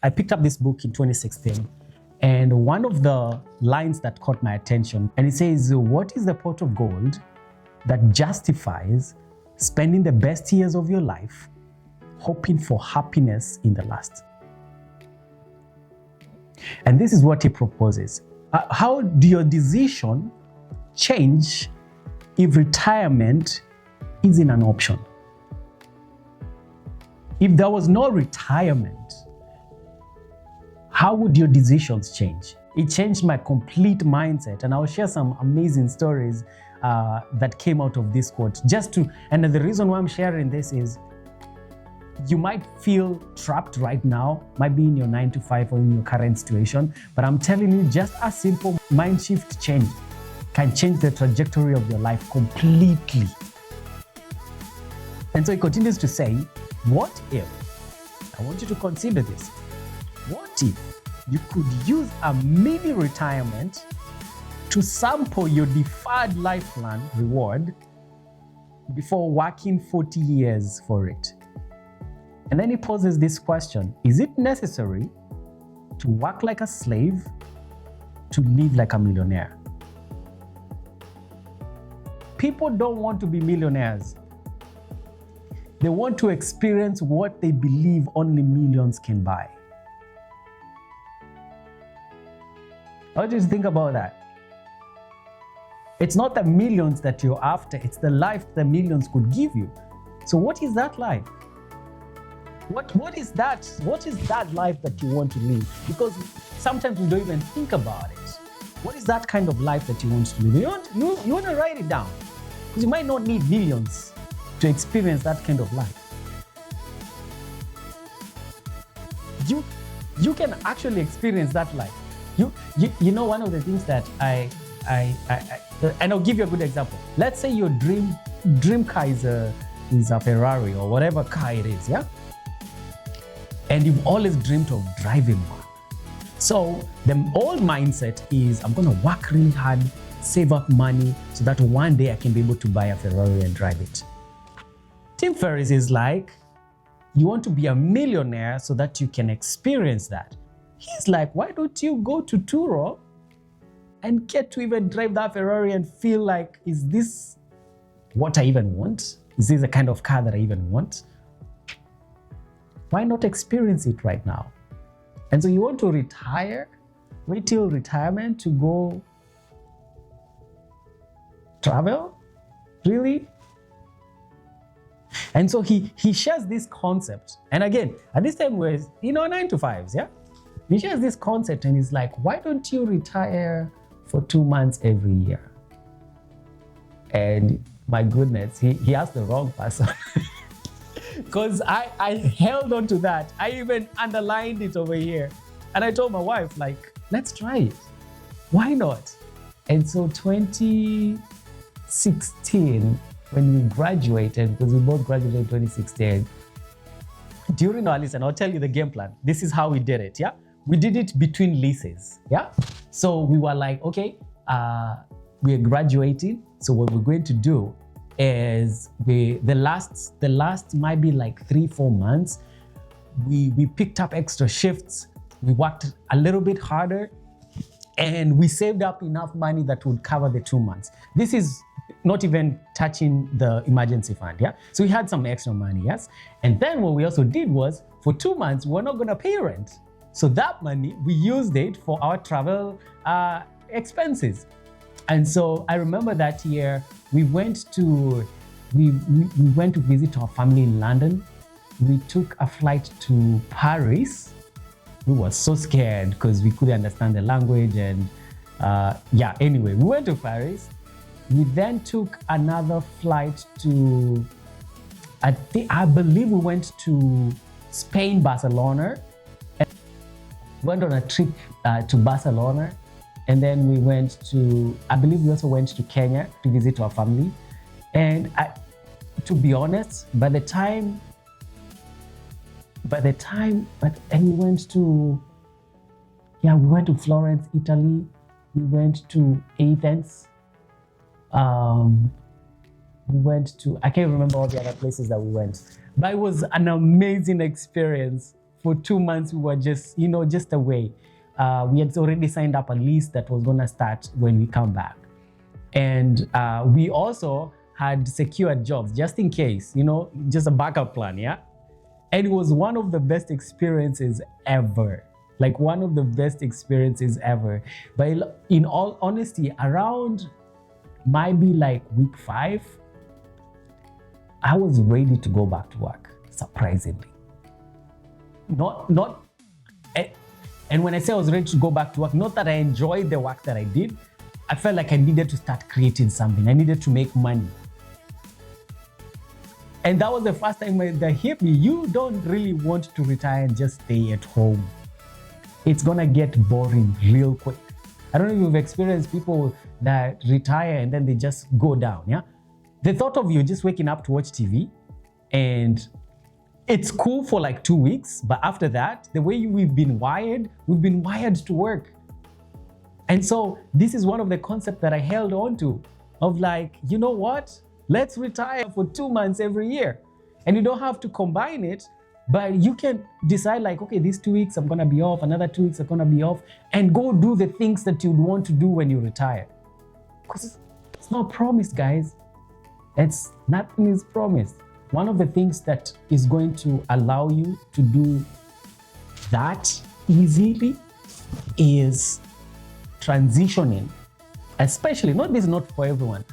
I picked up this book in 2016, and one of the lines that caught my attention, and it says, "What is the pot of gold that justifies spending the best years of your life hoping for happiness in the last?" And this is what he proposes. How do your decision change if retirement isn't an option? If there was no retirement, how would your decisions change? It changed my complete mindset, and I'll share some amazing stories that came out of this quote. And the reason why I'm sharing this is you might feel trapped right now, might be in your 9 to 5 or in your current situation, but I'm telling you, just a simple mind shift change can change the trajectory of your life completely. And so he continues to say, what if, I want you to consider this, what if you could use a mini retirement to sample your deferred life plan reward before working 40 years for it? And then he poses this question: is it necessary to work like a slave to live like a millionaire? People don't want to be millionaires. They want to experience what they believe only millions can buy. How do you think about that? It's not the millions that you're after, it's the life the millions could give you. So what is that life? What is that? What is that life that you want to live? Because sometimes we don't even think about it. What is that kind of life that you want to live? You want to write it down, because you might not need millions to experience that kind of life. You can actually experience that life. You know, one of the things that and I'll give you a good example. Let's say your dream car is a Ferrari or whatever car it is, yeah? And you've always dreamed of driving one. So the old mindset is, I'm gonna work really hard, save up money so that one day I can be able to buy a Ferrari and drive it. Tim Ferriss is like, you want to be a millionaire so that you can experience that. He's like, why don't you go to Turo and get to even drive that Ferrari and feel like, is this what I even want? Is this the kind of car that I even want? Why not experience it right now? And so you want to retire, wait till retirement to go travel? Really? And so he shares this concept. And again, at this time we're 9 to 5s, yeah? He shares this concept and he's like, why don't you retire for 2 months every year? And my goodness, he asked the wrong person. Because I held on to that. I even underlined it over here. And I told my wife, like, let's try it. Why not? And so 2016, when we graduated, because we both graduated in 2016, during our lease, and I'll tell you the game plan. This is how we did it, yeah? We did it between leases, yeah? So we were like, okay, we're graduating. So what we're going to do is the last might be like 3-4 months, we picked up extra shifts, we worked a little bit harder, and we saved up enough money that would cover the 2 months. This is not even touching the emergency fund, yeah? So we had some extra money, yes? And then what we also did was, for 2 months, we're not gonna pay rent. So that money, we used it for our travel expenses. And so I remember that year, we went to visit our family in London. We took a flight to Paris. We were so scared because we couldn't understand the language, and anyway, we went to Paris. We then took another flight to, I believe we went to Spain, Barcelona. And went on a trip to Barcelona. And then we went to, I believe we also went to Kenya to visit our family. And to be honest, and we went to Florence, Italy. We went to Athens. We went to, I can't remember all the other places that we went, but it was an amazing experience for 2 months, we were just, just away. We had already signed up a list that was going to start when we come back. And we also had secured jobs just in case, just a backup plan, yeah? And it was one of the best experiences ever. Like one of the best experiences ever. But in all honesty, around maybe like week 5, I was ready to go back to work, surprisingly. And when I say I was ready to go back to work, not that I enjoyed the work that I did, I felt like I needed to start creating something. I needed to make money. And that was the first time that hit me. You don't really want to retire and just stay at home. It's gonna get boring real quick. I don't know if you've experienced people that retire and then they just go down, yeah? The thought of you just waking up to watch TV, and it's cool for like 2 weeks, but after that, the way we've been wired to work. And so this is one of the concepts that I held on to, of like, you know what? Let's retire for 2 months every year. And you don't have to combine it, but you can decide like, okay, these 2 weeks I'm gonna be off, another 2 weeks I'm gonna be off, and go do the things that you'd want to do when you retire. Because it's not promised, guys. Nothing is promised. One of the things that is going to allow you to do that easily is transitioning, especially, this is not for everyone,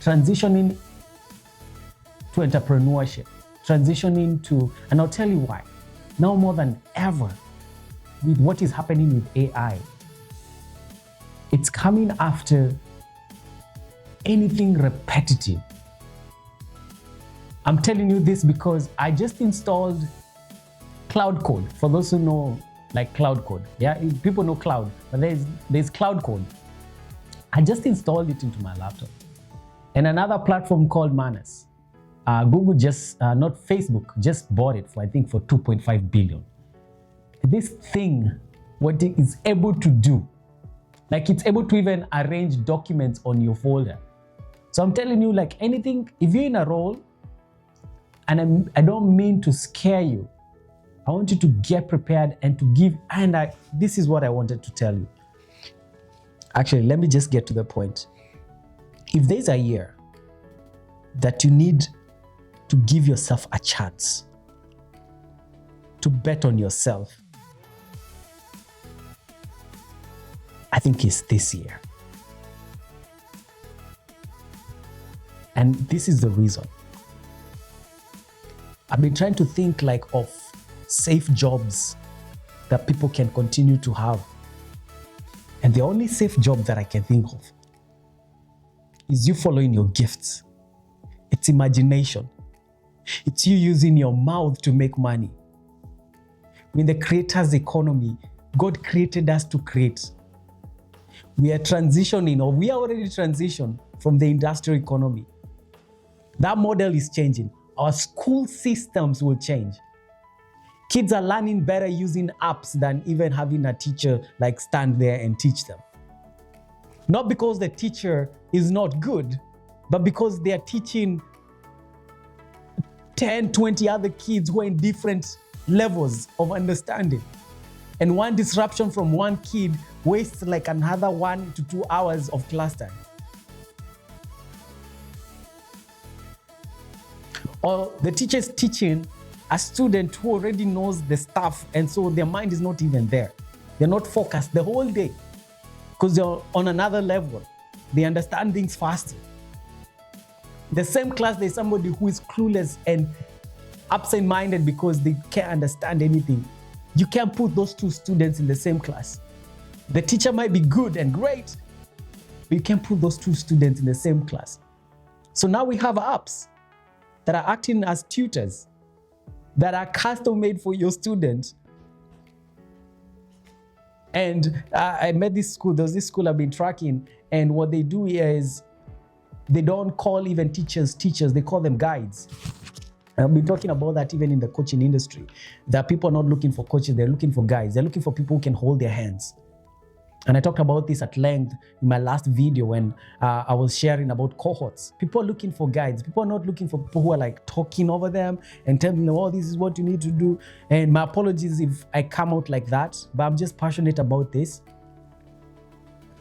transitioning to entrepreneurship, and I'll tell you why. Now more than ever, with what is happening with AI, it's coming after anything repetitive. I'm telling you this because I just installed Cloud Code. For those who know, like Cloud Code, yeah, people know Cloud, but there's Cloud Code. I just installed it into my laptop. And another platform called Manus. Google not Facebook, just bought it for, I think, for 2.5 billion. This thing, what it is able to do, like it's able to even arrange documents on your folder. So I'm telling you, like anything, if you're in a role, and I don't mean to scare you, I want you to get prepared and to give, this is what I wanted to tell you. Actually, let me just get to the point. If there's a year that you need to give yourself a chance to bet on yourself, I think it's this year. And this is the reason. I've been trying to think of safe jobs that people can continue to have. And the only safe job that I can think of is you following your gifts. It's imagination. It's you using your mouth to make money. In the creator's economy, God created us to create. We are transitioning, or we are already transitioned from the industrial economy. That model is changing. Our school systems will change. Kids are learning better using apps than even having a teacher stand there and teach them. Not because the teacher is not good, but because they are teaching 10, 20 other kids who are in different levels of understanding. And one disruption from one kid wastes another 1 to 2 hours of class time. Or the teacher is teaching a student who already knows the stuff, and so their mind is not even there. They're not focused the whole day because they're on another level. They understand things faster. The same class, there's somebody who is clueless and absent-minded because they can't understand anything. You can't put those two students in the same class. The teacher might be good and great, but you can't put those two students in the same class. So now we have apps that are acting as tutors, that are custom-made for your students. And I met this school, there's this school I've been tracking, and what they do is they don't call even teachers, they call them guides. I've been talking about that even in the coaching industry, that people are not looking for coaches, they're looking for guides. They're looking for people who can hold their hands. And I talked about this at length in my last video when I was sharing about cohorts. People are looking for guides. People are not looking for people who are like talking over them and telling them, oh, this is what you need to do. And my apologies if I come out like that, but I'm just passionate about this.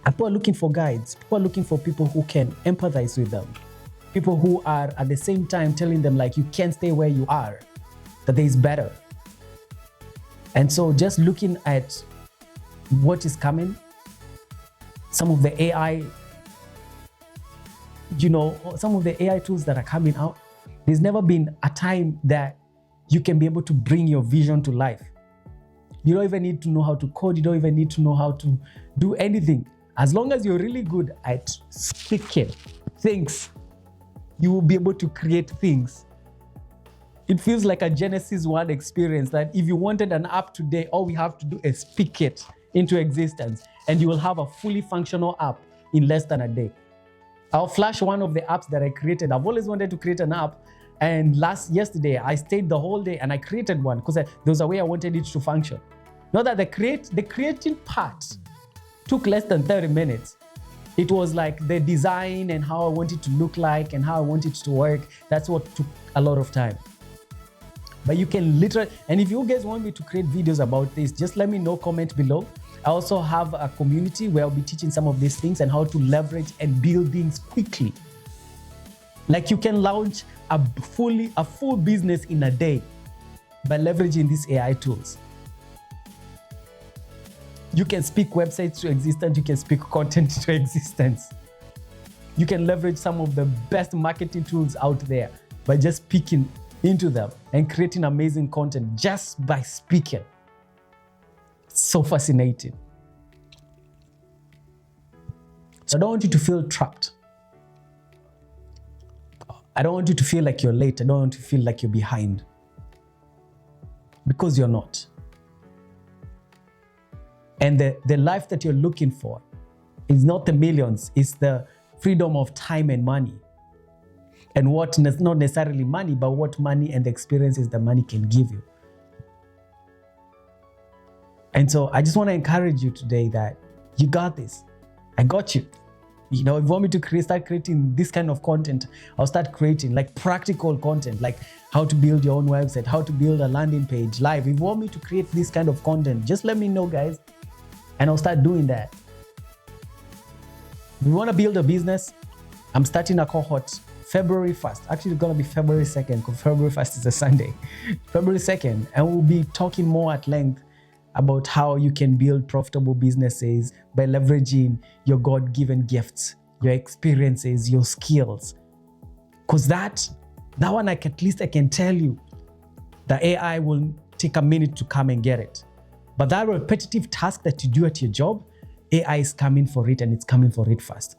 People are looking for guides. People are looking for people who can empathize with them. People who are at the same time telling them like, you can't stay where you are, that there is better. And so just looking at what is coming, some of the AI, some of the AI tools that are coming out, there's never been a time that you can be able to bring your vision to life. You don't even need to know how to code. You don't even need to know how to do anything. As long as you're really good at speaking things, you will be able to create things. It feels like a Genesis 1 experience that if you wanted an app today, all we have to do is speak it into existence and you will have a fully functional app in less than a day. I'll flash one of the apps that I created. I've always wanted to create an app, and yesterday I stayed the whole day and I created one because there was a way I wanted it to function. Not that the creating part took less than 30 minutes. It was like the design and how I want it to look like and how I want it to work. That's what took a lot of time. But you can literally, and if you guys want me to create videos about this, just let me know, comment below. I also have a community where I'll be teaching some of these things and how to leverage and build things quickly. Like you can launch a full business in a day by leveraging these AI tools. You can speak websites to existence. You can speak content to existence. You can leverage some of the best marketing tools out there by just speaking into them and creating amazing content just by speaking. It's so fascinating. So I don't want you to feel trapped. I don't want you to feel like you're late. I don't want you to feel like you're behind. Because you're not. And the life that you're looking for is not the millions, it's the freedom of time and money. And what, not necessarily money, but what money and the experiences that money can give you. And so I just want to encourage you today that you got this. I got you. If you want me to start creating this kind of content, I'll start creating like practical content, like how to build your own website, how to build a landing page live. If you want me to create this kind of content, just let me know, guys. And I'll start doing that. If you want to build a business, I'm starting a cohort February 1st. Actually, it's going to be February 2nd because February 1st is a Sunday. February 2nd. And we'll be talking more at length about how you can build profitable businesses by leveraging your God-given gifts, your experiences, your skills. Because that one, at least I can tell you, the AI will take a minute to come and get it. But that repetitive task that you do at your job, AI is coming for it, and it's coming for it fast.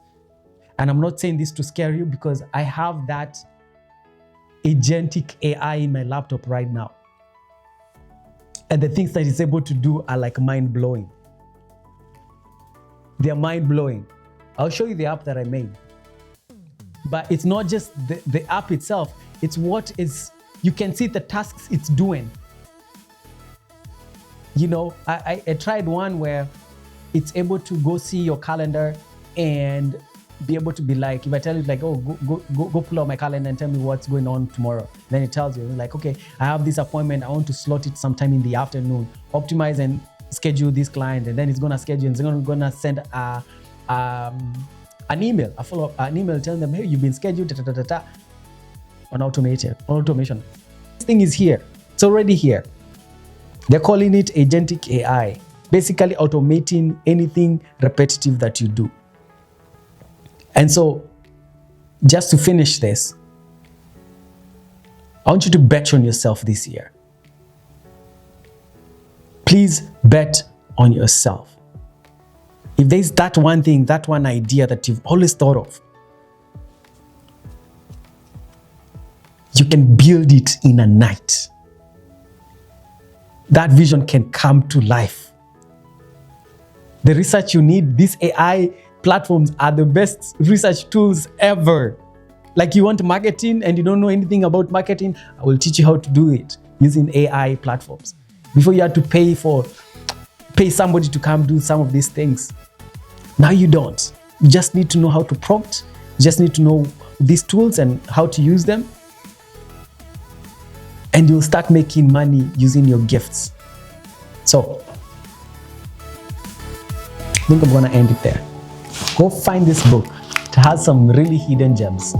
And I'm not saying this to scare you because I have that agentic AI in my laptop right now. And the things that it's able to do are like mind-blowing. They're mind-blowing. I'll show you the app that I made. But it's not just the app itself, it's what is, you can see the tasks it's doing. I tried one where it's able to go see your calendar and be able to be like, if I tell you like, oh, go pull out my calendar and tell me what's going on tomorrow. Then it tells you like, okay, I have this appointment. I want to slot it sometime in the afternoon, optimize and schedule this client. And then it's going to schedule, and it's going to send an email, a follow-up, an email telling them, hey, you've been scheduled on automation. This thing is here. It's already here. They're calling it agentic AI, basically automating anything repetitive that you do. And so, just to finish this, I want you to bet on yourself this year. Please bet on yourself. If there's that one thing, that one idea that you've always thought of, you can build it in a night. That vision can come to life. The research you need, these AI platforms are the best research tools ever. Like you want marketing and you don't know anything about marketing, I will teach you how to do it using AI platforms. Before you had to pay somebody to come do some of these things. Now you don't. You just need to know how to prompt. You just need to know these tools and how to use them. And you'll start making money using your gifts. So, I think I'm gonna end it there. Go find this book. It has some really hidden gems.